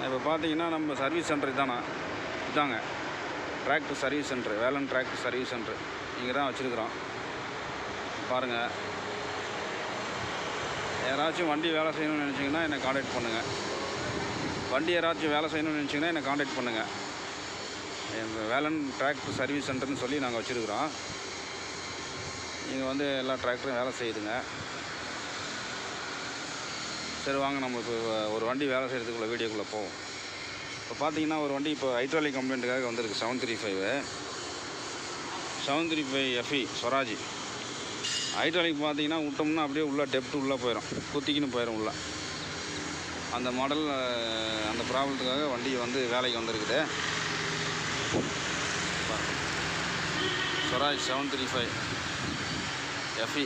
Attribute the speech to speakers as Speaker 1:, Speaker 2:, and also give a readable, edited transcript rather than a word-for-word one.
Speaker 1: இப்போ பார்த்தீங்கன்னா நம்ம சர்வீஸ் சென்டர் இதாங்க tractor service centre, Velan tractor service centre இங்கே தான் வச்சுருக்குறோம். பாருங்கள், யாராச்சும் வண்டி வேலை செய்யணும்னு நினச்சிங்கன்னா என்னை காண்டாக்ட் பண்ணுங்கள். வண்டி யாராச்சும் வேலை செய்யணும்னு நினச்சிங்கன்னா என்னை காண்டாக்ட் பண்ணுங்கள். வேலன் டிராக்டர் சர்வீஸ் சென்டர்னு சொல்லி நாங்கள் வச்சுருக்குறோம். இங்கே வந்து எல்லா டிராக்டரும் வேலை செய்யுதுங்க. சரி வாங்க, நம்ம இப்போ ஒரு வண்டி வேலை செய்கிறதுக்குள்ள வீடியோக்குள்ளே போவோம். இப்போ பார்த்தீங்கன்னா ஒரு வண்டி இப்போ ஹைட்ராலிக் கம்ப்ளைண்ட்டுக்காக வந்திருக்கு. 735 FE ஸ்வராஜ். ஹைட்ராலிக் பார்த்தீங்கன்னா விட்டோம்னா அப்படியே உள்ளே டெப்ட் உள்ளே போயிடும், குத்திக்கின்னு போயிடும் உள்ள. அந்த மாடல் அந்த ப்ராப்ளத்துக்காக வண்டி வந்து வேலைக்கு வந்திருக்குது. ஸ்வராஜ் 735 FE